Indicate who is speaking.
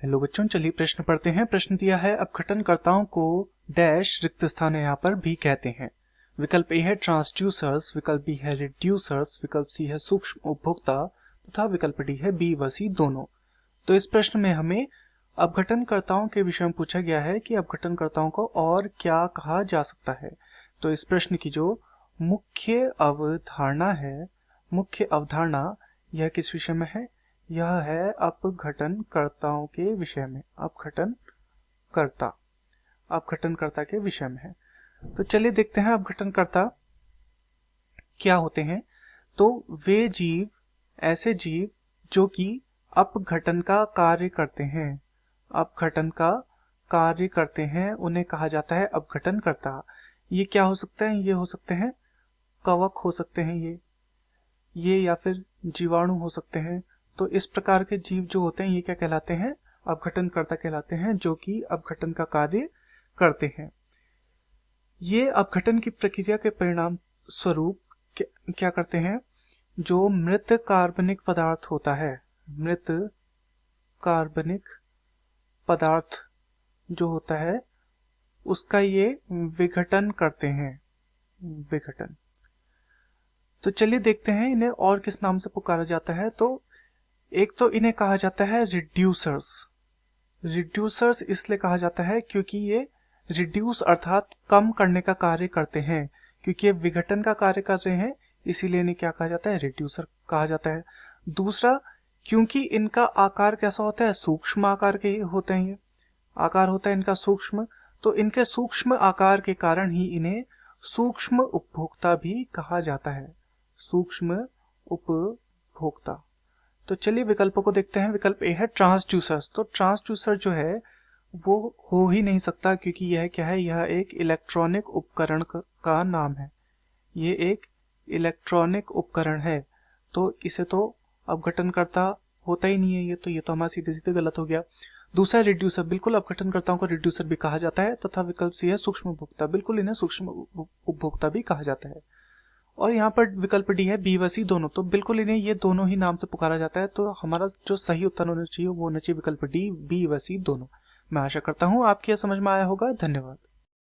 Speaker 1: Hello बच्चों, चलिए प्रश्न पढ़ते हैं। प्रश्न दिया है अपघटनकर्ताओं को डैश रिक्त स्थान है यहाँ पर भी कहते हैं। विकल्प ए है ट्रांसड्यूसर्स, विकल्प बी है रिड्यूसर्स, विकल्प सी है सूक्ष्म उपभोक्ता तथा विकल्प डी है बी व सी दोनों। तो इस प्रश्न में हमें अपघटनकर्ताओं के विषय में पूछा गया है कि अपघटनकर्ताओं को और क्या कहा जा सकता है। तो इस प्रश्न की जो मुख्य अवधारणा यह किस विषय में है? यह है अपघटनकर्ताओं के विषय में। अपघटनकर्ता के विषय में है। तो चलिए देखते हैं अपघटनकर्ता क्या होते हैं। तो वे जीव, ऐसे जीव जो कि अपघटन का कार्य करते हैं, उन्हें कहा जाता है अपघटनकर्ता। ये क्या हो सकते हैं? ये हो सकते हैं कवक, हो सकते हैं ये या फिर जीवाणु हो सकते हैं। तो इस प्रकार के जीव जो होते हैं ये क्या कहलाते हैं? अपघटनकर्ता कहलाते हैं, जो कि अपघटन का कार्य करते हैं। ये अपघटन की प्रक्रिया के परिणाम स्वरूप क्या करते हैं? जो मृत कार्बनिक पदार्थ होता है, मृत कार्बनिक पदार्थ जो होता है उसका ये विघटन करते हैं, विघटन। तो चलिए देखते हैं इन्हें और किस नाम से पुकारा जाता है। तो एक तो इन्हें कहा जाता है रिड्यूसर्स। रिड्यूसर्स इसलिए कहा जाता है क्योंकि ये रिड्यूस अर्थात कम करने का कार्य करते हैं। क्योंकि ये विघटन का कार्य कर रहे हैं, इसीलिए इन्हें क्या कहा जाता है? रिड्यूसर कहा जाता है। दूसरा, क्योंकि इनका आकार कैसा होता है? सूक्ष्म आकार के होते हैं। ये आकार होता है इनका सूक्ष्म, तो इनके सूक्ष्म आकार के कारण ही इन्हें सूक्ष्म उपभोक्ता भी कहा जाता है। सूक्ष्म उपभोक्ता। तो चलिए विकल्पों को देखते हैं। विकल्प ए है ट्रांसड्यूसर्स। तो ट्रांसड्यूसर जो है वो हो ही नहीं सकता, क्योंकि यह क्या है? यह एक इलेक्ट्रॉनिक उपकरण का नाम है। ये एक इलेक्ट्रॉनिक उपकरण है, तो इसे तो अपघटनकर्ता होता ही नहीं है। ये तो हमारा सीधे सीधे गलत हो गया। दूसरा रिड्यूसर, बिल्कुल अपघटनकर्ताओं को रिड्यूसर भी कहा जाता है। तथा विकल्प सी है सूक्ष्म उपभोक्ता, बिल्कुल इन्हें सूक्ष्म उपभोक्ता भी कहा जाता है। और यहाँ पर विकल्प डी है बी व सी दोनों, तो बिल्कुल इन्हें ये दोनों ही नाम से पुकारा जाता है। तो हमारा जो सही उत्तर होना चाहिए वो होना चाहिए विकल्प डी, बी व सी दोनों। मैं आशा करता हूँ आपकी यह समझ में आया होगा। धन्यवाद।